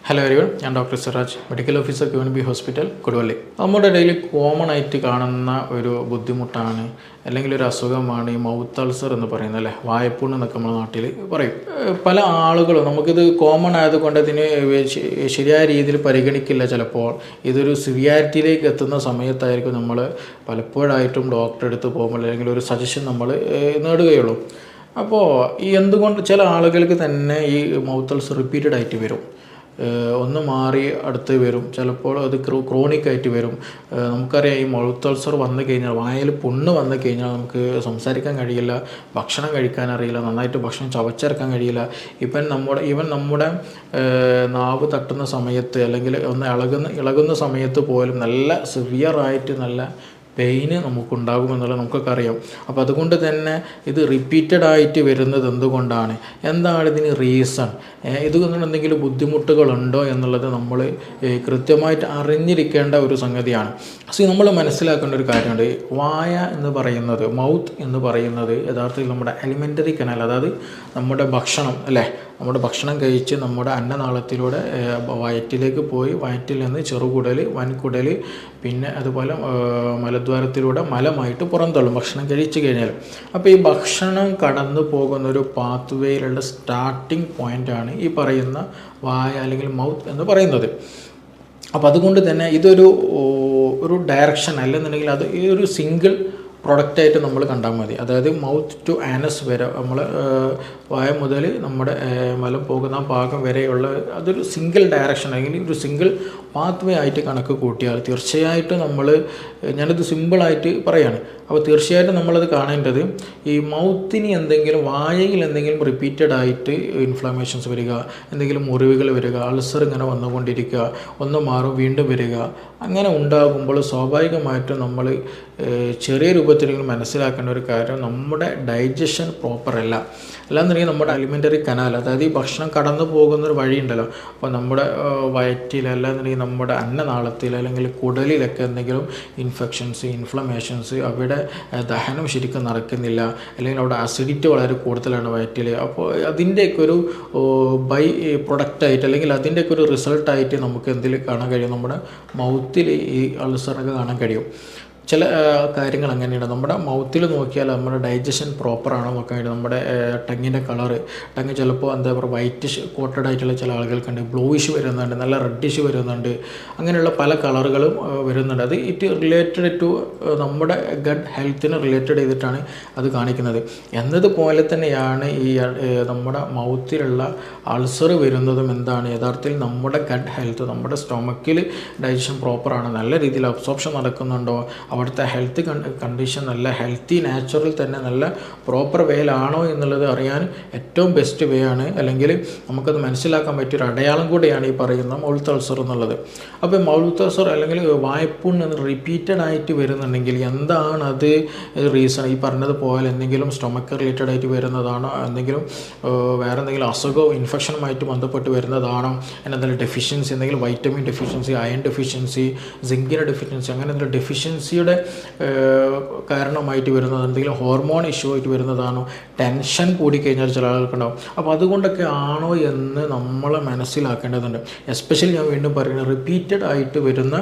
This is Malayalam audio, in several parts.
ഹലോ എവരിവൺ, ഞാൻ doctor Siraj, medical officer QNB hospital, Koduvally. നമ്മുടെ ഇടയിൽ കോമൺ ആയിട്ട് കാണുന്ന ഒരു ബുദ്ധിമുട്ടാണ് അല്ലെങ്കിൽ ഒരു അസുഖമാണ് ഈ മൗത്ത് അൾസർ എന്ന് പറയുന്നത്, അല്ലേ? വായ്പുണ്ണ് എന്നൊക്കെ നമ്മുടെ നാട്ടിൽ പറയും. പല ആളുകളും നമുക്കിത് കോമൺ ആയതുകൊണ്ട് ഇതിന് ശരിയായ രീതിയിൽ പരിഗണിക്കില്ല. ചിലപ്പോൾ ഇതൊരു സിവിയാരിറ്റിയിലേക്ക് എത്തുന്ന സമയത്തായിരിക്കും നമ്മൾ പലപ്പോഴായിട്ടും ഡോക്ടറെ അടുത്ത് പോകുമ്പോൾ അല്ലെങ്കിൽ ഒരു സജഷൻ നമ്മൾ നേടുകയുള്ളൂ. അപ്പോൾ ഈ എന്തുകൊണ്ട് ചില ആളുകൾക്ക് തന്നെ ഈ മൗത്ത് അൾസർ റിപ്പീറ്റഡ് ആയിട്ട് വരും, ഒന്ന് മാറി അടുത്ത് വരും, ചിലപ്പോൾ അത് ക്രോണിക് ആയിട്ട് വരും. നമുക്കറിയാം, ഈ മൗത്ത് അൾസർ വന്നു കഴിഞ്ഞാൽ, വായിൽ പുണ്ണ് വന്നു കഴിഞ്ഞാൽ നമുക്ക് സംസാരിക്കാൻ കഴിയില്ല, ഭക്ഷണം കഴിക്കാൻ അറിയില്ല, നന്നായിട്ട് ഭക്ഷണം ചവച്ചെടുക്കാൻ കഴിയില്ല. ഈവൻ നമ്മുടെ നാവ് തട്ടുന്ന സമയത്ത് അല്ലെങ്കിൽ ഒന്ന് ഇളകുന്ന സമയത്ത് പോലും നല്ല സിവിയറായിട്ട് നല്ല പെയിന് നമുക്കുണ്ടാകുമെന്നുള്ളത് നമുക്കൊക്കെ അറിയാം. അപ്പോൾ അതുകൊണ്ട് തന്നെ ഇത് റിപ്പീറ്റഡ് ആയിട്ട് വരുന്നത് എന്താണ് ഇതിന് റീസൺ, ഇതുകൊണ്ട് എന്തെങ്കിലും ബുദ്ധിമുട്ടുകളുണ്ടോ എന്നുള്ളത് നമ്മൾ കൃത്യമായിട്ട് അറിഞ്ഞിരിക്കേണ്ട ഒരു സംഗതിയാണ്. നമ്മൾ മനസ്സിലാക്കേണ്ട ഒരു കാര്യമുണ്ട്. വായ എന്ന് പറയുന്നത്, മൗത്ത് എന്ന് പറയുന്നത് യഥാർത്ഥത്തിൽ നമ്മുടെ അലിമെൻ്ററി കനാൽ, അതായത് നമ്മുടെ ഭക്ഷണം, അല്ലേ? നമ്മുടെ ഭക്ഷണം കഴിച്ച് നമ്മുടെ അന്നനാളത്തിലൂടെ വയറ്റിലേക്ക് പോയി വയറ്റിൽ നിന്ന് ചെറുകുടൽ, വൻകുടൽ, പിന്നെ അതുപോലെ മലദ്വാരത്തിലൂടെ മലമായിട്ട് പുറന്തള്ളും ഭക്ഷണം കഴിച്ചു കഴിഞ്ഞാൽ. അപ്പോൾ ഈ ഭക്ഷണം കടന്നു പോകുന്ന ഒരു പാത്ത് വേയിലുള്ള സ്റ്റാർട്ടിംഗ് പോയിൻ്റാണ് ഈ പറയുന്ന വായ അല്ലെങ്കിൽ മൗത്ത് എന്ന് പറയുന്നത്. അപ്പോൾ അതുകൊണ്ട് തന്നെ ഇതൊരു ഡയറക്ഷൻ അല്ലെന്നുണ്ടെങ്കിൽ അത് ഈ ഒരു സിംഗിൾ പ്രൊഡക്റ്റായിട്ട് നമ്മൾ കണ്ടാൽ മതി. അതായത് മൗത്ത് ടു ആനസ് വരെ, നമ്മൾ വായ മുതൽ നമ്മുടെ മലം പോകുന്ന ഭാഗം വരെയുള്ള അതൊരു സിംഗിൾ ഡയറക്ഷൻ അല്ലെങ്കിൽ ഒരു സിംഗിൾ പാത്ത് വേ ആയിട്ട് കണക്ക് കൂട്ടിയാൽ തീർച്ചയായിട്ടും ഞാനിത് സിമ്പിളായിട്ട് പറയാണ്. അപ്പോൾ തീർച്ചയായിട്ടും നമ്മളത് കാണേണ്ടത്, ഈ മൗത്തിന് എന്തെങ്കിലും, വായയിൽ എന്തെങ്കിലും റിപ്പീറ്റഡ് ആയിട്ട് ഇൻഫ്ലമേഷൻസ് വരിക, എന്തെങ്കിലും മുറിവുകൾ വരിക, അൾസർ ഇങ്ങനെ വന്നുകൊണ്ടിരിക്കുക, ഒന്ന് മാറും വീണ്ടും വരിക, അങ്ങനെ ഉണ്ടാകുമ്പോൾ സ്വാഭാവികമായിട്ടും നമ്മൾ ചെറിയ രൂപത്തിലെങ്കിലും മനസ്സിലാക്കേണ്ട ഒരു കാര്യം, നമ്മുടെ ഡൈജഷൻ പ്രോപ്പറല്ല. അല്ലാന്നുണ്ടെങ്കിൽ നമ്മുടെ അലിമെൻ്ററി കനാൽ, അതായത് ഈ ഭക്ഷണം കടന്നു പോകുന്നൊരു വഴിയുണ്ടല്ലോ, അപ്പോൾ നമ്മുടെ വയറ്റിൽ അല്ലാന്നുണ്ടെങ്കിൽ നമ്മുടെ അന്നനാളത്തിൽ അല്ലെങ്കിൽ കുടലിലൊക്കെ എന്തെങ്കിലും ഇൻഫ്ലമേഷൻസ്, അവിടെ ദഹനം ശരിക്കും നടക്കുന്നില്ല, അല്ലെങ്കിൽ അവിടെ അസിഡിറ്റി വളരെ കൂടുതലാണ് വയറ്റിൽ. അപ്പോൾ അതിൻ്റെയൊക്കെ ഒരു ബൈ പ്രൊഡക്റ്റായിട്ട് അല്ലെങ്കിൽ അതിൻ്റെയൊക്കെ ഒരു റിസൾട്ടായിട്ട് നമുക്ക് എന്തിൽ കാണാൻ കഴിയും, നമ്മുടെ മൗത്തിൽ ഈ അൾസറൊക്കെ കാണാൻ കഴിയും. ചില കാര്യങ്ങൾ അങ്ങനെയാണ്. നമ്മുടെ മൗത്തിൽ നോക്കിയാൽ നമ്മുടെ ഡൈജഷൻ പ്രോപ്പറാണോ നോക്കാൻ വേണ്ടി നമ്മുടെ ടങ്ങിൻ്റെ കളറ്, ടങ്ങ് ചിലപ്പോൾ എന്താ പറയുക വൈറ്റിഷ് കോട്ടഡ് ആയിട്ടുള്ള ചില ആളുകൾക്കുണ്ട്, ബ്ലൂയിഷ് വരുന്നുണ്ട്, നല്ല റെഡിഷ് വരുന്നുണ്ട്, അങ്ങനെയുള്ള പല കളറുകളും വരുന്നുണ്ട്. അത് റിലേറ്റഡ് ടു നമ്മുടെ ഗട്ട് ഹെൽത്തിന് റിലേറ്റഡ് ചെയ്തിട്ടാണ് അത് കാണിക്കുന്നത്. എന്നതുപോലെ തന്നെയാണ് ഈ നമ്മുടെ മൗത്തിലുള്ള അൾസർ വരുന്നതും യഥാർത്ഥത്തിൽ നമ്മുടെ ഗട്ട് ഹെൽത്ത്, നമ്മുടെ സ്റ്റൊമക്കിൽ ഡൈജഷൻ പ്രോപ്പറാണ്, നല്ല രീതിയിൽ അബ്സോർപ്ഷൻ നടക്കുന്നുണ്ടോ, അവിടുത്തെ ഹെൽത്ത് കണ്ടീഷൻ നല്ല ഹെൽത്തി നാച്ചുറൽ തന്നെ നല്ല പ്രോപ്പർ വേയിലാണോ എന്നുള്ളത് അറിയാൻ ഏറ്റവും ബെസ്റ്റ് വേ ആണ്, അല്ലെങ്കിൽ നമുക്കത് മനസ്സിലാക്കാൻ പറ്റിയൊരു അടയാളം കൂടെയാണ് ഈ പറയുന്ന മൗത്ത് അൾസർ എന്നുള്ളത്. അപ്പോൾ മൗത്ത് അൾസർ അല്ലെങ്കിൽ വായ്പുണ്ണ് റിപ്പീറ്റഡ് ആയിട്ട് വരുന്നുണ്ടെങ്കിൽ അത് റീസൺ ഈ പറഞ്ഞതുപോലെ എന്തെങ്കിലും സ്റ്റൊമക്ക് റിലേറ്റഡ് ആയിട്ട് വരുന്നതാണോ, വേറെ എന്തെങ്കിലും അസുഖവും ഇൻഫെക്ഷനുമായിട്ട് ബന്ധപ്പെട്ട് വരുന്നതാണോ, എന്തെങ്കിലും ഡെഫിഷ്യൻസി, എന്തെങ്കിലും വൈറ്റമിൻ ഡെഫിഷ്യൻസി, അയൺ ഡെഫിഷ്യൻസി, സിങ്കിൻ്റെ ഡെഫിഷ്യൻസി, അങ്ങനെ എന്തെങ്കിലും ഡെഫിഷ്യൻസിയുടെ കാരണമായിട്ട് വരുന്നത്, എന്തെങ്കിലും ഹോർമോൺ ഇഷ്യൂ ആയിട്ട് വരുന്നതാണോ, ടെൻഷൻ കൂടിക്കഴിഞ്ഞാൽ ചില ആൾക്കുണ്ടാവും. അപ്പോൾ അതുകൊണ്ടൊക്കെ ആണോ എന്ന് നമ്മൾ മനസ്സിലാക്കേണ്ടതുണ്ട്. എസ്പെഷ്യലി ഞാൻ വീണ്ടും പറയുന്നത്, റിപ്പീറ്റഡ് ആയിട്ട് വരുന്ന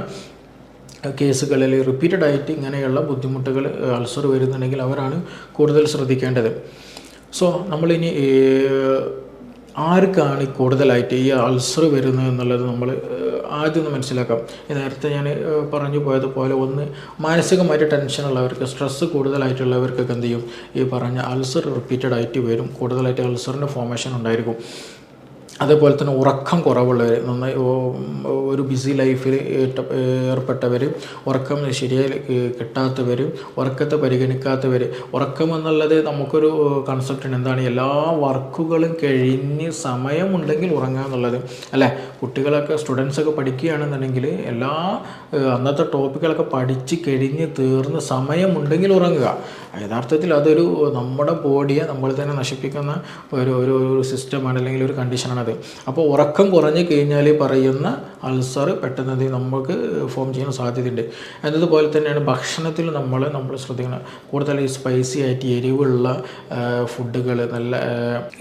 കേസുകളിൽ, റിപ്പീറ്റഡ് ആയിട്ട് ഇങ്ങനെയുള്ള ബുദ്ധിമുട്ടുകൾ അൾസർ വരുന്നുണ്ടെങ്കിൽ അവരാണ് കൂടുതൽ ശ്രദ്ധിക്കേണ്ടത്. നമ്മളിനി ആർക്കാണ് കൂടുതലായിട്ട് ഈ അൾസർ വരുന്നത് എന്നുള്ളത് നമ്മൾ ആദ്യം ഒന്ന് മനസ്സിലാക്കാം. നേരത്തെ ഞാൻ പറഞ്ഞു പോയതുപോലെ, ഒന്ന് മാനസികമായിട്ട് ടെൻഷനുള്ളവർക്ക്, സ്ട്രെസ്സ് കൂടുതലായിട്ടുള്ളവർക്കൊക്കെ എന്ത് ചെയ്യും, ഈ പറഞ്ഞ അൾസർ റിപ്പീറ്റഡ് ആയിട്ട് വരും, കൂടുതലായിട്ട് അൾസറിൻ്റെ ഫോർമേഷൻ ഉണ്ടായിരിക്കും. അതേപോലെ തന്നെ ഉറക്കം കുറവുള്ളവർ, നന്നായി ഒരു ബിസി ലൈഫിൽ ഏർപ്പെട്ടവർ, ഉറക്കം ശരിയായി കിട്ടാത്തവർ, ഉറക്കത്തെ പരിഗണിക്കാത്തവർ. ഉറക്കം എന്നുള്ളത് നമുക്കൊരു കൺസെപ്റ്റ് എന്താണ്, എല്ലാ വർക്കുകളും കഴിഞ്ഞ് സമയമുണ്ടെങ്കിൽ ഉറങ്ങുക എന്നുള്ളത്, അല്ലേ? കുട്ടികളൊക്കെ, സ്റ്റുഡൻസൊക്കെ പഠിക്കുകയാണെന്നുണ്ടെങ്കിൽ അന്നത്തെ ടോപ്പിക്കുകളൊക്കെ പഠിച്ച് കഴിഞ്ഞ് തീർന്ന് സമയമുണ്ടെങ്കിൽ ഉറങ്ങുക. യഥാർത്ഥത്തിൽ അതൊരു നമ്മുടെ ബോഡിയെ നമ്മൾ തന്നെ നശിപ്പിക്കുന്ന ഒരു സിസ്റ്റമാണ്, അല്ലെങ്കിൽ ഒരു കണ്ടീഷനാണത്. അപ്പോൾ ഉറക്കം കുറഞ്ഞു കഴിഞ്ഞാൽ പറയുന്ന അൾസർ പെട്ടെന്ന് നമുക്ക് ഫോം ചെയ്യാൻ സാധ്യതയുണ്ട്. എന്നതുപോലെ തന്നെയാണ് ഭക്ഷണത്തിൽ നമ്മൾ ശ്രദ്ധിക്കണം. കൂടുതൽ ഈ സ്പൈസി ആയിട്ട് എരിവുള്ള ഫുഡുകൾ, നല്ല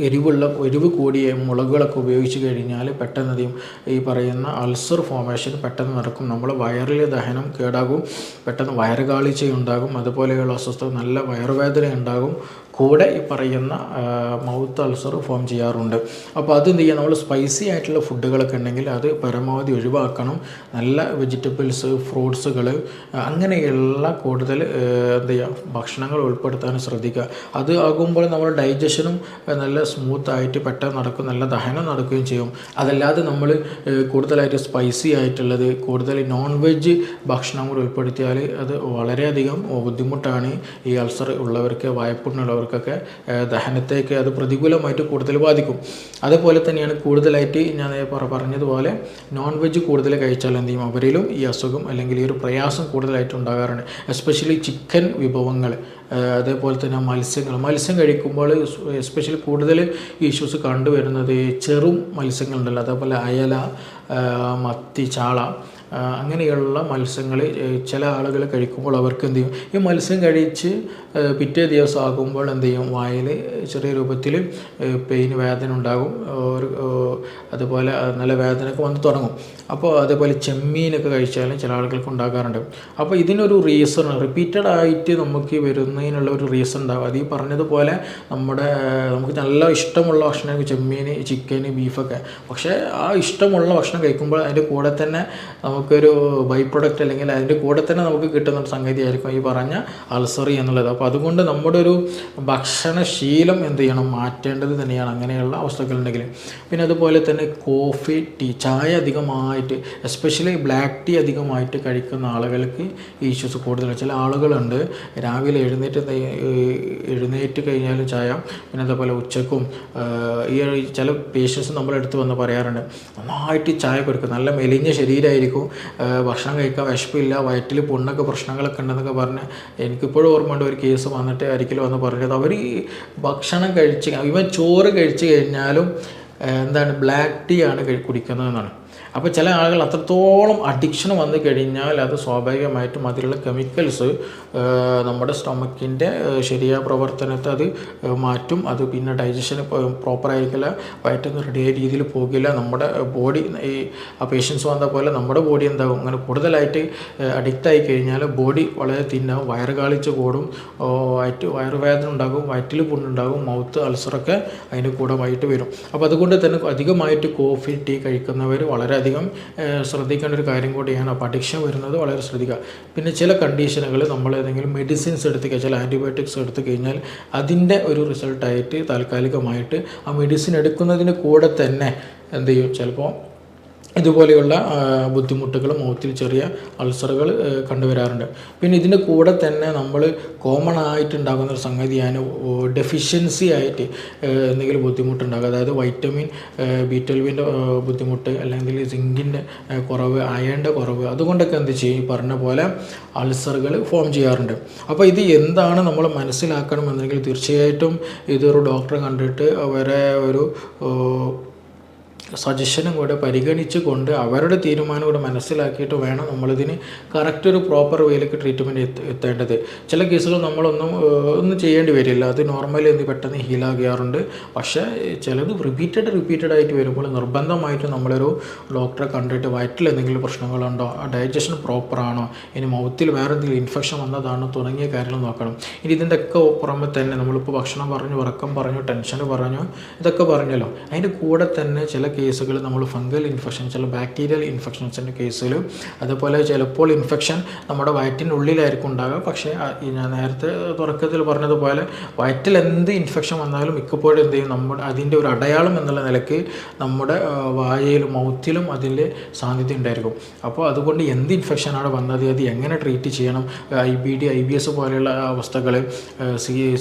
എരിവ് കൂടിയ മുളകുകളൊക്കെ ഉപയോഗിച്ച് കഴിഞ്ഞാൽ പെട്ടെന്നധികം ഈ പറയുന്ന അൾസർ ഫോമേഷൻ പെട്ടെന്ന് നടക്കും. നമ്മൾ വയറിലെ ദഹനം കേടാകും, പെട്ടെന്ന് വയറുകാളിച്ച ഉണ്ടാകും, അതുപോലെയുള്ള അസ്വസ്ഥത, നല്ല വയറുവേദന ഉണ്ടാകും, കൂടെ ഈ പറയുന്ന മൗത്ത് അൾസർ ഫോം ചെയ്യാറുണ്ട്. അപ്പോൾ അത് എന്ത് ചെയ്യുക, നമ്മൾ സ്പൈസി ആയിട്ടുള്ള ഫുഡുകളൊക്കെ ഉണ്ടെങ്കിൽ അത് പരമാവധി ഒഴിവാക്കണം. നല്ല വെജിറ്റബിൾസ്, ഫ്രൂട്ട്സുകൾ, അങ്ങനെയുള്ള കൂടുതൽ എന്ത് ചെയ്യുക, ഭക്ഷണങ്ങൾ ഉൾപ്പെടുത്താൻ ശ്രദ്ധിക്കുക. അത് ആകുമ്പോൾ നമ്മുടെ ഡൈജഷനും നല്ല സ്മൂത്തായിട്ട് പെട്ടെന്ന് നടക്കും, നല്ല ദഹനം നടക്കുകയും ചെയ്യും. അതല്ലാതെ നമ്മൾ കൂടുതലായിട്ട് സ്പൈസി ആയിട്ടുള്ളത്, കൂടുതൽ നോൺ വെജ് ഭക്ഷണം കൂടി ഉൾപ്പെടുത്തിയാൽ അത് വളരെയധികം ബുദ്ധിമുട്ടാണ് ഈ അൾസർ ഉള്ളവർക്ക്, വായ്പുണ്ണുള്ളവർക്കൊക്കെ ദഹനത്തേക്ക് അത് പ്രതികൂലമായിട്ട് കൂടുതൽ ബാധിക്കും. അതുപോലെ തന്നെയാണ് കൂടുതലായിട്ട് ഞാൻ പറഞ്ഞതുപോലെ നോൺ വെജ് കൂടുതൽ കഴിച്ചാൽ എന്ത് ചെയ്യും, അവരിലും ഈ അസുഖം അല്ലെങ്കിൽ ഈ ഒരു പ്രയാസം കൂടുതലായിട്ട് ഉണ്ടാകാറുണ്ട്. എസ്പെഷ്യലി ചിക്കൻ വിഭവങ്ങൾ, അതേപോലെ തന്നെ മത്സ്യം കഴിക്കുമ്പോൾ എസ്പെഷ്യലി കൂടുതൽ ഇഷ്യൂസ് കണ്ടുവരുന്നത് ചെറു മത്സ്യങ്ങളുണ്ടല്ലോ, അതേപോലെ അയല, മത്തി, ചാള, അങ്ങനെയുള്ള മത്സ്യങ്ങൾ ചില ആളുകൾ കഴിക്കുമ്പോൾ അവർക്ക് എന്ത് ചെയ്യും, ഈ മത്സ്യം കഴിച്ച് പിറ്റേ ദിവസം ആകുമ്പോൾ എന്ത് ചെയ്യും, വായിൽ ചെറിയ രൂപത്തിൽ പെയിൻ, വേദന ഉണ്ടാകും, അതുപോലെ നല്ല വേദനയൊക്കെ വന്ന് തുടങ്ങും. അപ്പോൾ അതേപോലെ ചെമ്മീനൊക്കെ കഴിച്ചാലും ചില ആളുകൾക്ക് ഉണ്ടാകാറുണ്ട്. അപ്പോൾ ഇതിനൊരു റീസൺ, റിപ്പീറ്റഡ് ആയിട്ട് നമുക്ക് വരുന്നതിനുള്ള ഒരു റീസൺ ഉണ്ടാകും. അത് ഈ പറഞ്ഞതുപോലെ നമുക്ക് നല്ല ഇഷ്ടമുള്ള ഭക്ഷണം ചെമ്മീൻ, ചിക്കൻ, ബീഫൊക്കെ, പക്ഷേ ആ ഇഷ്ടമുള്ള ഭക്ഷണം കഴിക്കുമ്പോൾ അതിൻ്റെ കൂടെ തന്നെ നമുക്കൊരു ബൈ പ്രൊഡക്റ്റ്, അല്ലെങ്കിൽ അതിൻ്റെ കൂടെ തന്നെ നമുക്ക് കിട്ടുന്ന ഒരു സംഗതിയായിരിക്കും ഈ പറഞ്ഞ അൾസറി എന്നുള്ളത്. അപ്പോൾ അതുകൊണ്ട് നമ്മുടെ ഒരു ഭക്ഷണശീലം എന്ത് ചെയ്യണം, മാറ്റേണ്ടത് തന്നെയാണ് അങ്ങനെയുള്ള അവസ്ഥകളുണ്ടെങ്കിൽ. പിന്നെ അതുപോലെ തന്നെ കോഫി, ടീ, ചായ അധികമായിട്ട്, എസ്പെഷ്യലി ബ്ലാക്ക് ടീ അധികമായിട്ട് കഴിക്കുന്ന ആളുകൾക്ക് ഈ ഇഷ്യൂസ് കൂടുതലാണ്. ചില ആളുകളുണ്ട് രാവിലെ എഴുന്നേറ്റ് കഴിഞ്ഞാലും ചായ, പിന്നെ അതുപോലെ ഉച്ചക്കും ഈ ചില പേഷ്യൻസ് നമ്മളെടുത്ത് വന്ന് പറയാറുണ്ട്, നന്നായിട്ട് ചായ കൊടുക്കും, നല്ല മെലിഞ്ഞ ശരീരമായിരിക്കും, ഭക്ഷണം കഴിക്കാൻ വിശപ്പില്ല, വയറ്റിൽ പുണ്ണൊക്കെ പ്രശ്നങ്ങളൊക്കെ ഉണ്ടെന്നൊക്കെ പറഞ്ഞ് എനിക്കിപ്പോഴും ഓർമ്മയുണ്ട്. ഒരു കേസ് വന്നിട്ട് ഒരിക്കലും വന്ന് പറഞ്ഞത്, അവർ ഭക്ഷണം ഇവൻ ചോറ് കഴിച്ച് കഴിഞ്ഞാലും ബ്ലാക്ക് ടീ ആണ് കുടിക്കുന്നതെന്നാണ്. അപ്പോൾ ചില ആളുകൾ അത്രത്തോളം അഡിക്ഷൻ വന്നു കഴിഞ്ഞാൽ അത് സ്വാഭാവികമായിട്ടും അതിലുള്ള കെമിക്കൽസ് നമ്മുടെ സ്റ്റൊമക്കിൻ്റെ ശരിയായ പ്രവർത്തനത്തെ അത് മാറ്റും. അത് പിന്നെ ഡൈജഷന് പ്രോപ്പറായിരിക്കില്ല, വയറ്റിൽ നിന്ന് റെഡിയായ രീതിയിൽ പോകില്ല. നമ്മുടെ ബോഡി ഈ പേഷ്യൻസ് വന്ന പോലെ നമ്മുടെ ബോഡി എന്താകും, അങ്ങനെ കൂടുതലായിട്ട് അഡിക്റ്റായി കഴിഞ്ഞാൽ ബോഡി വളരെ തിന്നാവും, വയറുകാളിച്ച് കൂടും, വയറുവേദന ഉണ്ടാകും, വയറ്റിൽ പുണ്ണുണ്ടാകും, മൗത്ത് അൾസറൊക്കെ അതിൻ്റെ കൂടെ വൈകിട്ട് വരും. അപ്പോൾ അതുകൊണ്ട് തന്നെ അധികമായിട്ട് കോഫി, ടീ കഴിക്കുന്നവർ വളരെയധികം ശ്രദ്ധിക്കേണ്ട ഒരു കാര്യം കൂടിയാണ്. അപ്പോൾ അഡിക്ഷൻ വരുന്നത് വളരെ ശ്രദ്ധിക്കുക. പിന്നെ ചില കണ്ടീഷനുകൾ നമ്മൾ ഏതെങ്കിലും മെഡിസിൻസ് എടുത്ത് കഴിഞ്ഞാൽ, ചില ആൻറ്റിബയോട്ടിക്സ് എടുത്തു കഴിഞ്ഞാൽ അതിൻ്റെ ഒരു റിസൾട്ടായിട്ട് താൽക്കാലികമായിട്ട് ആ മെഡിസിൻ എടുക്കുന്നതിന് കൂടെ തന്നെ എന്ത് ചെയ്യും, ചിലപ്പോൾ ഇതുപോലെയുള്ള ബുദ്ധിമുട്ടുകൾ, മൗത്തിൽ ചെറിയ അൾസറുകൾ കണ്ടുവരാറുണ്ട്. പിന്നെ ഇതിൻ്റെ കൂടെ തന്നെ നമ്മൾ കോമൺ ആയിട്ടുണ്ടാകുന്നൊരു സംഗതിയാണ് ഡെഫിഷ്യൻസി ആയിട്ട് എന്തെങ്കിലും ബുദ്ധിമുട്ടുണ്ടാകുക. അതായത് വൈറ്റമിൻ B12 ബുദ്ധിമുട്ട്, അല്ലെങ്കിൽ സിങ്കിൻ്റെ കുറവ്, അയണിൻ്റെ കുറവ്, അതുകൊണ്ടൊക്കെ എന്ത് ചെയ്യും, പറഞ്ഞ പോലെ അൾസറുകൾ ഫോം ചെയ്യാറുണ്ട്. അപ്പോൾ ഇത് എന്താണ് നമ്മൾ മനസ്സിലാക്കണമെന്നുണ്ടെങ്കിൽ തീർച്ചയായിട്ടും ഇതൊരു ഡോക്ടറെ കണ്ടിട്ട് അവരെ ഒരു സജഷനും കൂടെ പരിഗണിച്ച് കൊണ്ട് അവരുടെ തീരുമാനം കൂടെ മനസ്സിലാക്കിയിട്ട് വേണം നമ്മളിതിന് കറക്റ്റ് ഒരു പ്രോപ്പർ വേയിലേക്ക് ട്രീറ്റ്മെൻറ്റ് എത്തേണ്ടത്. ചില കേസുകൾ ഒന്നും ചെയ്യേണ്ടി വരില്ല, അത് നോർമലി പെട്ടെന്ന് ഹീലാകാറുണ്ട്. പക്ഷേ ചിലത് റിപ്പീറ്റഡ് ആയിട്ട് വരുമ്പോൾ നിർബന്ധമായിട്ട് നമ്മളൊരു ഡോക്ടറെ കണ്ടിട്ട് വയറ്റിൽ എന്തെങ്കിലും പ്രശ്നങ്ങളുണ്ടോ, ഡൈജഷൻ പ്രോപ്പറാണോ, ഇനി മൗത്തിൽ വേറെ എന്തെങ്കിലും ഇൻഫെക്ഷൻ വന്നതാണോ തുടങ്ങിയ കാര്യങ്ങൾ നോക്കണം. ഇനി ഇതിൻ്റെ ഒക്കെ പുറമെ തന്നെ നമ്മളിപ്പോൾ ഭക്ഷണം പറഞ്ഞു, ഉറക്കം പറഞ്ഞു, ടെൻഷൻ പറഞ്ഞു, ഇതൊക്കെ പറഞ്ഞല്ലോ, അതിൻ്റെ കൂടെ തന്നെ ചില കേസുകൾ നമ്മൾ ഫംഗൽ ഇൻഫെക്ഷൻ, ചില ബാക്ടീരിയൽ ഇൻഫെക്ഷൻസിൻ്റെ കേസിൽ, അതുപോലെ ചിലപ്പോൾ ഇൻഫെക്ഷൻ നമ്മുടെ വയറ്റിൻ്റെ ഉള്ളിലായിരിക്കും ഉണ്ടാകുക. പക്ഷേ ഞാൻ നേരത്തെ തുടക്കത്തിൽ പറഞ്ഞതുപോലെ വയറ്റിൽ എന്ത് ഇൻഫെക്ഷൻ വന്നാലും മിക്കപ്പോഴും എന്ത് ചെയ്യും, അതിൻ്റെ ഒരു അടയാളം എന്നുള്ള നിലയ്ക്ക് നമ്മുടെ വായയിലും മൗത്തിലും അതിൻ്റെ സാന്നിധ്യം ഉണ്ടായിരിക്കും. അപ്പോൾ അതുകൊണ്ട് എന്ത് ഇൻഫെക്ഷനാണ് വന്നത്, അത് എങ്ങനെ ട്രീറ്റ് ചെയ്യണം, IBD, IBS പോലെയുള്ള അവസ്ഥകൾ,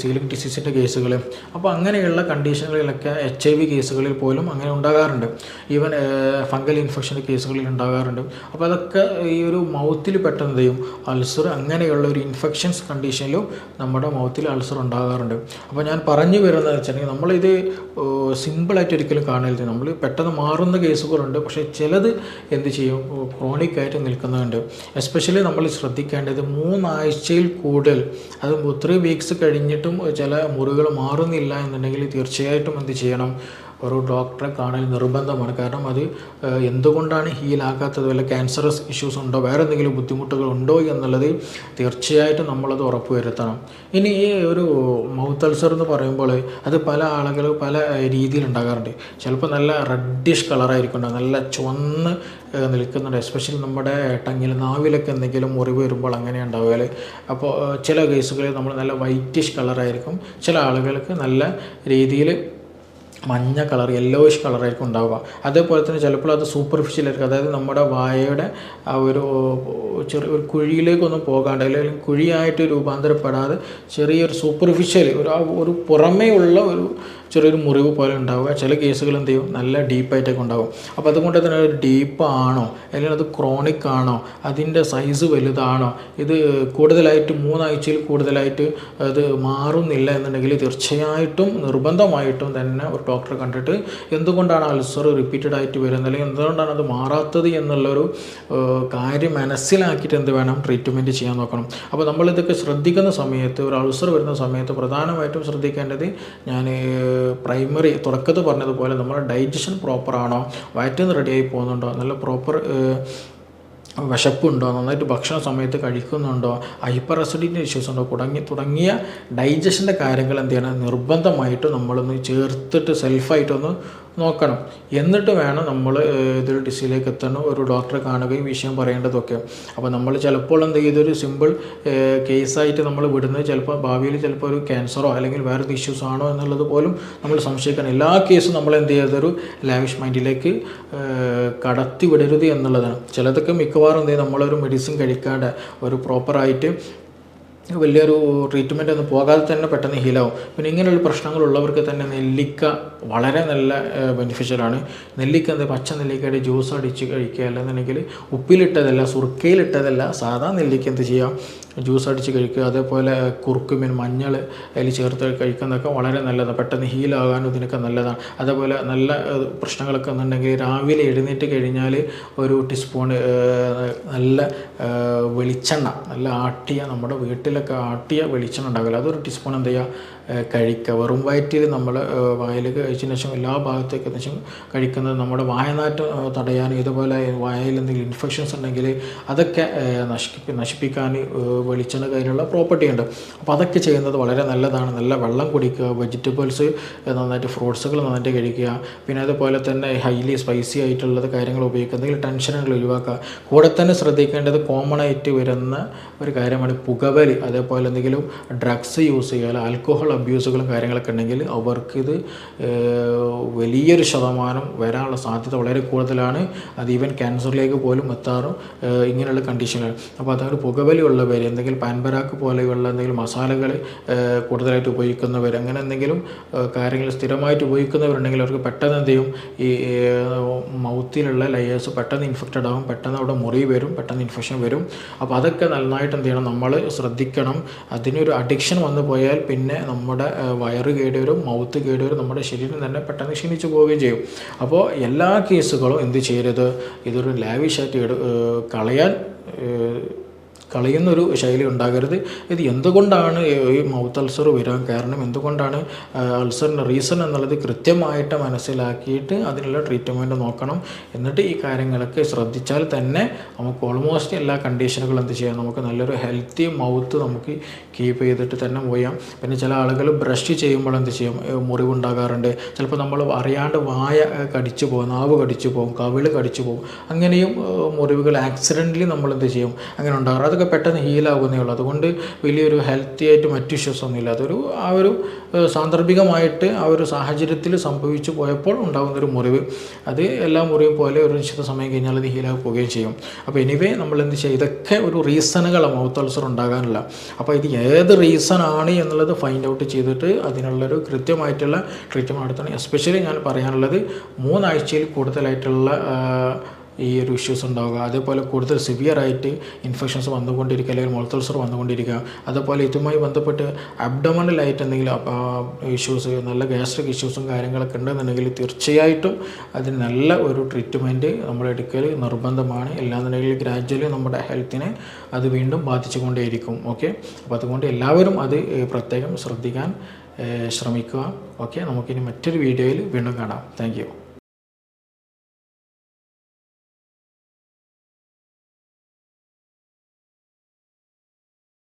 സീലിക് ഡിസീസിൻ്റെ കേസുകൾ, അപ്പോൾ അങ്ങനെയുള്ള കണ്ടീഷനുകളിലൊക്കെ HIV കേസുകളിൽ പോലും അങ്ങനെ ഉണ്ടാകാറുണ്ട്. ഈവൻ ഫംഗൽ ഇൻഫെക്ഷൻ്റെ കേസുകളിൽ ഉണ്ടാകാറുണ്ട്. അപ്പോൾ അതൊക്കെ ഈ ഒരു മൗത്തിൽ പെട്ടെന്ന് ചെയ്യും അൾസർ, അങ്ങനെയുള്ള ഒരു ഇൻഫെക്ഷൻസ് കണ്ടീഷനിലും നമ്മുടെ മൗത്തിൽ അൾസർ ഉണ്ടാകാറുണ്ട്. അപ്പോൾ ഞാൻ പറഞ്ഞു വരുന്നത് വെച്ചിട്ടുണ്ടെങ്കിൽ നമ്മളിത് സിമ്പിളായിട്ട് ഒരിക്കലും കാണരുത്. നമ്മൾ പെട്ടെന്ന് മാറുന്ന കേസുകളുണ്ട്, പക്ഷേ ചിലത് എന്ത് ചെയ്യും ക്രോണിക്കായിട്ട് നിൽക്കുന്നുണ്ട്. എസ്പെഷ്യലി നമ്മൾ ശ്രദ്ധിക്കേണ്ടത് 3 ആഴ്ചയിൽ കൂടുതൽ, അത് 3 വീക്സ് കഴിഞ്ഞിട്ടും ചില മുറിവുകൾ മാറുന്നില്ല എന്നുണ്ടെങ്കിൽ തീർച്ചയായിട്ടും എന്ത് ചെയ്യണം, ഒരു ഡോക്ടറെ കാണൽ നിർബന്ധമാണ്. കാരണം അത് എന്തുകൊണ്ടാണ് ഹീലാകാത്തത്, വല്ല ക്യാൻസറസ് ഇഷ്യൂസ് ഉണ്ടോ, വേറെ എന്തെങ്കിലും ബുദ്ധിമുട്ടുകൾ ഉണ്ടോ എന്നുള്ളത് തീർച്ചയായിട്ടും നമ്മളത് ഉറപ്പ് വരുത്തണം. ഇനി ഈ ഒരു മൗത്ത് അൾസർ എന്ന് പറയുമ്പോൾ അത് പല ആളുകൾ പല രീതിയിൽ ഉണ്ടാകാറുണ്ട്. ചിലപ്പോൾ നല്ല റെഡിഷ് കളറായിരിക്കും, നല്ല ചുവന്ന് നിൽക്കുന്നുണ്ട്. എസ്പെഷ്യലി നമ്മുടെ ടങ്ങിൽ നാവിലൊക്കെ എന്തെങ്കിലും മുറിവ് വരുമ്പോൾ അങ്ങനെ ഉണ്ടാവുക. അപ്പോൾ ചില കേസുകളിൽ നമ്മൾ നല്ല വൈറ്റിഷ് കളറായിരിക്കും, ചില ആളുകൾക്ക് നല്ല രീതിയിൽ മഞ്ഞ കളർ യെല്ലോയിഷ് കളറായിരിക്കും ഉണ്ടാവുക. അതേപോലെ തന്നെ ചിലപ്പോൾ അത് സൂപ്പർഫിഷ്യലായിരിക്കും, അതായത് നമ്മുടെ വായയുടെ ആ ഒരു ചെറിയൊരു കുഴിയിലേക്കൊന്നും പോകാണ്ട്, അല്ലെങ്കിൽ കുഴിയായിട്ട് രൂപാന്തരപ്പെടാതെ ചെറിയൊരു സൂപ്പർഫിഷ്യൽ ഒരു പുറമേ ഉള്ള ഒരു ചെറിയൊരു മുറിവ് പോലെ ഉണ്ടാവുക. ചില കേസുകൾ എന്ത് ചെയ്യും നല്ല ഡീപ്പായിട്ടൊക്കെ ഉണ്ടാകും. അപ്പോൾ അതുകൊണ്ട് തന്നെ ഒരു ഡീപ്പാണോ അല്ലെങ്കിൽ അത് ക്രോണിക് ആണോ, അതിൻ്റെ സൈസ് വലുതാണോ, ഇത് കൂടുതലായിട്ട് 3 ആഴ്ചയിൽ കൂടുതലായിട്ട് അത് മാറുന്നില്ല എന്നുണ്ടെങ്കിൽ തീർച്ചയായിട്ടും നിർബന്ധമായിട്ടും തന്നെ ഒരു ഡോക്ടറെ കണ്ടിട്ട് എന്തുകൊണ്ടാണ് അൾസർ റിപ്പീറ്റഡ് ആയിട്ട് വരുന്നത്, അല്ലെങ്കിൽ എന്തുകൊണ്ടാണ് അത് മാറാത്തത് എന്നുള്ളൊരു കാര്യം മനസ്സിലാക്കിയിട്ട് എന്ത് വേണം ട്രീറ്റ്മെൻറ്റ് ചെയ്യാൻ നോക്കണം. അപ്പോൾ നമ്മളിതൊക്കെ ശ്രദ്ധിക്കുന്ന സമയത്ത്, ഒരു അൾസർ വരുന്ന സമയത്ത് പ്രധാനമായിട്ടും ശ്രദ്ധിക്കേണ്ടത്, ഞാൻ പ്രൈമറി തുടക്കത്തിൽ പറഞ്ഞതുപോലെ നമ്മുടെ ഡൈജഷൻ പ്രോപ്പറാണോ, വയറ്റിൽ നിന്ന് റെഡിയായി പോകുന്നുണ്ടോ, നല്ല പ്രോപ്പർ വിശപ്പുണ്ടോ, നന്നായിട്ട് ഭക്ഷണ സമയത്ത് കഴിക്കുന്നുണ്ടോ, ഹൈപ്പർ അസിഡിറ്റി ഇഷ്യൂസ് ഉണ്ടോ, തുടങ്ങിയ ഡൈജഷൻ്റെ കാര്യങ്ങൾ എന്ത് ചെയ്യണം നിർബന്ധമായിട്ട് നമ്മളൊന്ന് ചേർത്തിട്ട് സെൽഫായിട്ടൊന്ന് നോക്കണം. എന്നിട്ട് വേണം നമ്മൾ ഇതൊരു ഡിസീസിലേക്ക് എത്തണം, ഒരു ഡോക്ടറെ കാണുകയും വിഷയം പറയേണ്ടതൊക്കെ. അപ്പോൾ നമ്മൾ ചിലപ്പോൾ എന്ത് ചെയ്തൊരു സിമ്പിൾ കേസായിട്ട് നമ്മൾ വിടുന്നത് ചിലപ്പോൾ ഭാവിയിൽ ചിലപ്പോൾ ഒരു ക്യാൻസറോ അല്ലെങ്കിൽ വേറെ ഇഷ്യൂസ് ആണോ എന്നുള്ളത് പോലും നമ്മൾ സംശയിക്കണം. എല്ലാ കേസും നമ്മൾ എന്ത് ചെയ്തൊരു ലാവിഷ് മൈൻഡിലേക്ക് കടത്തി വിടരുത് എന്നുള്ളതാണ്. ചിലതൊക്കെ മിക്കവാറും എന്ത് ചെയ്യും നമ്മളൊരു മെഡിസിൻ കഴിക്കാതെ ഒരു പ്രോപ്പറായിട്ട് വലിയൊരു ട്രീറ്റ്മെൻ്റ് ഒന്നും പോകാതെ തന്നെ പെട്ടെന്ന് ഹീലാവും. പിന്നെ ഇങ്ങനെയുള്ള പ്രശ്നങ്ങളുള്ളവർക്ക് തന്നെ നെല്ലിക്ക വളരെ നല്ല ബെനിഫിഷ്യലാണ്. നെല്ലിക്ക പച്ച നെല്ലിക്കയുടെ ജ്യൂസ് അടിച്ച് കഴിക്കുക, അല്ലെന്നുണ്ടെങ്കിൽ ഉപ്പിലിട്ടതല്ല സുർക്കയിലിട്ടതല്ല സാധാ നെല്ലിക്ക എന്ത് ചെയ്യാം ജ്യൂസ് അടിച്ച് കഴിക്കുക. അതേപോലെ കുറുക്കുമീൻ മഞ്ഞൾ അതിൽ ചേർത്ത് കഴിക്കുന്നതൊക്കെ വളരെ നല്ലതാണ്, പെട്ടെന്ന് ഹീലാകാനും ഇതിനൊക്കെ നല്ലതാണ്. അതേപോലെ നല്ല പ്രശ്നങ്ങളൊക്കെ എന്നുണ്ടെങ്കിൽ രാവിലെ എഴുന്നേറ്റ് കഴിഞ്ഞാൽ ഒരു ടീസ്പൂൺ നല്ല വെളിച്ചെണ്ണ, നല്ല ആട്ടിയ നമ്മുടെ വീട്ടിലൊക്കെ ആട്ടിയ വെളിച്ചെണ്ണ ഉണ്ടാവില്ല, അതൊരു ടീസ്പൂൺ എന്ത് ചെയ്യുക കഴിക്കുക. വെറും വയറ്റിൽ നമ്മൾ വായിലേക്ക് കഴിച്ചതിന് ശേഷം എല്ലാ ഭാഗത്തേക്ക് ശേഷം കഴിക്കുന്നത് നമ്മുടെ വായനാറ്റം തടയാനും, ഇതുപോലെ വായയിൽ എന്തെങ്കിലും ഇൻഫെക്ഷൻസ് ഉണ്ടെങ്കിൽ അതൊക്കെ നശിപ്പിക്കാൻ വെളിച്ചെണ്ണ കയ്യിലുള്ള പ്രോപ്പർട്ടി ഉണ്ട്. അപ്പോൾ അതൊക്കെ ചെയ്യുന്നത് വളരെ നല്ലതാണ്. നല്ല വെള്ളം കുടിക്കുക, വെജിറ്റബിൾസ് നന്നായിട്ട്, ഫ്രൂട്ട്സുകൾ നന്നായിട്ട് കഴിക്കുക. പിന്നെ അതുപോലെ തന്നെ ഹൈലി സ്പൈസി ആയിട്ടുള്ളത് കാര്യങ്ങൾ ഉപയോഗിക്കുക, എന്തെങ്കിലും ടെൻഷനുകൾ ഒഴിവാക്കുക. കൂടെ തന്നെ ശ്രദ്ധിക്കേണ്ടത് കോമൺ ആയിട്ട് വരുന്ന ഒരു കാര്യമാണ് പുകവലി, അതേപോലെ എന്തെങ്കിലും ഡ്രഗ്സ് യൂസ് ചെയ്യുക, ആൽക്കഹോൾ അബ്യൂസുകളും കാര്യങ്ങളൊക്കെ ഉണ്ടെങ്കിൽ അവർക്കിത് വലിയൊരു ശതമാനം വരാനുള്ള സാധ്യത വളരെ കൂടുതലാണ്. അത് ഈവൻ ക്യാൻസറിലേക്ക് പോലും എത്താറും ഇങ്ങനെയുള്ള കണ്ടീഷനുകൾ. അപ്പോൾ അതായത് പുകവലി ഉള്ളവർ, എന്തെങ്കിലും പാൻപരാക്ക് പോലെയുള്ള എന്തെങ്കിലും മസാലകൾ കൂടുതലായിട്ട് ഉപയോഗിക്കുന്നവർ, അങ്ങനെ എന്തെങ്കിലും കാര്യങ്ങൾ സ്ഥിരമായിട്ട് ഉപയോഗിക്കുന്നവരുണ്ടെങ്കിൽ അവർക്ക് പെട്ടെന്ന് എന്ത് ചെയ്യും ഈ മൗത്തിലുള്ള ലെയേഴ്സ് പെട്ടെന്ന് ഇൻഫെക്റ്റഡ് ആകും, പെട്ടെന്ന് അവിടെ മുറി വരും, പെട്ടെന്ന് ഇൻഫെക്ഷൻ വരും. അപ്പോൾ അതൊക്കെ നന്നായിട്ട് എന്ത് ചെയ്യണം നമ്മൾ ശ്രദ്ധിക്കണം. അതിനൊരു അഡിക്ഷൻ വന്നു പോയാൽ പിന്നെ നമ്മുടെ വയറ് കേടുവരും, മൗത്ത് കേടുവരും, നമ്മുടെ ശരീരം തന്നെ പെട്ടെന്ന് ക്ഷീണിച്ചു പോവുകയും ചെയ്യും. അപ്പോൾ എല്ലാ കേസുകളും എന്ത് ചെയ്യരുത്, ഇതൊരു ലാവിഷായിട്ട് കളയുന്നൊരു ശൈലി ഉണ്ടാകരുത്. ഇത് എന്തുകൊണ്ടാണ് ഈ മൗത്ത് അൾസർ വരാൻ കാരണം, എന്തുകൊണ്ടാണ് അൾസറിൻ്റെ റീസൺ എന്നുള്ളത് കൃത്യമായിട്ട് മനസ്സിലാക്കിയിട്ട് അതിനുള്ള ട്രീറ്റ്മെൻറ്റ് നോക്കണം. എന്നിട്ട് ഈ കാര്യങ്ങളൊക്കെ ശ്രദ്ധിച്ചാൽ തന്നെ നമുക്ക് ഓൾമോസ്റ്റ് എല്ലാ കണ്ടീഷനുകളും എന്ത് ചെയ്യാം, നമുക്ക് നല്ലൊരു ഹെൽത്തി മൗത്ത് നമുക്ക് കീപ്പ് ചെയ്തിട്ട് തന്നെ പോയാം. പിന്നെ ചില ആളുകൾ ബ്രഷ് ചെയ്യുമ്പോൾ എന്ത് ചെയ്യും മുറിവുണ്ടാകാറുണ്ട്. ചിലപ്പോൾ നമ്മൾ അറിയാണ്ട് വായ കടിച്ചു പോകും, നാവ് കടിച്ചു പോകും, കവിള് കടിച്ചു പോകും. അങ്ങനെയും മുറിവുകൾ ആക്സിഡൻ്റലി നമ്മൾ എന്ത് ചെയ്യും അങ്ങനെ ഉണ്ടാകാറ്. അത് അതൊക്കെ പെട്ടെന്ന് ഹീലാകുന്നേ ഉള്ളൂ. അതുകൊണ്ട് വലിയൊരു ഹെൽത്തി ആയിട്ട് മറ്റു ഇഷ്യൂസ് ഒന്നുമില്ല. അതൊരു ആ ഒരു സാന്ദർഭികമായിട്ട് ആ ഒരു സാഹചര്യത്തിൽ സംഭവിച്ചു പോയപ്പോൾ ഉണ്ടാകുന്നൊരു മുറിവ്, അത് എല്ലാ മുറിവും പോലെ ഒരു നിശ്ചിത സമയം കഴിഞ്ഞാൽ അത് ഹീലായി പോവുകയും ചെയ്യും. അപ്പോൾ എനിവേ നമ്മൾ എന്ത് ചെയ്യുക, ഇതൊക്കെ ഒരു റീസണുകളാണ് മൗത്ത് അൾസർ ഉണ്ടാകാനുള്ള. അപ്പോൾ ഇത് ഏത് റീസൺ ആണ് എന്നുള്ളത് ഫൈൻഡ് ഔട്ട് ചെയ്തിട്ട് അതിനുള്ളൊരു കൃത്യമായിട്ടുള്ള ട്രീറ്റ്മെൻറ്റ് നടത്തണം. എസ്പെഷ്യലി ഞാൻ പറയാനുള്ളത് 3 ആഴ്ചയിൽ കൂടുതലായിട്ടുള്ള ഈ ഒരു ഇഷ്യൂസ് ഉണ്ടാവുക, അതേപോലെ കൂടുതൽ സിവിയറായിട്ട് ഇൻഫെക്ഷൻസ് വന്നുകൊണ്ടിരിക്കുക അല്ലെങ്കിൽ മൗത്ത് അൾസർ വന്നുകൊണ്ടിരിക്കുക, അതേപോലെ ഇതുമായി ബന്ധപ്പെട്ട് അബ്ഡോമിനലായിട്ട് എന്തെങ്കിലും ഇഷ്യൂസ്, നല്ല ഗ്യാസ്ട്രിക് ഇഷ്യൂസും കാര്യങ്ങളൊക്കെ ഉണ്ടെന്നുണ്ടെങ്കിൽ തീർച്ചയായിട്ടും അതിന് നല്ല ഒരു ട്രീറ്റ്മെൻറ്റ് നമ്മൾ എടുക്കൽ നിർബന്ധമാണ്. ഇല്ലാന്നുണ്ടെങ്കിൽ ഗ്രാജ്വലി നമ്മുടെ ഹെൽത്തിനെ അത് വീണ്ടും ബാധിച്ചുകൊണ്ടേയിരിക്കും. ഓക്കെ, അപ്പോൾ അതുകൊണ്ട് എല്ലാവരും അത് പ്രത്യേകം ശ്രദ്ധിക്കാൻ ശ്രമിക്കുക. ഓക്കെ, നമുക്കിനി മറ്റൊരു വീഡിയോയിൽ വീണ്ടും കാണാം. Thank you.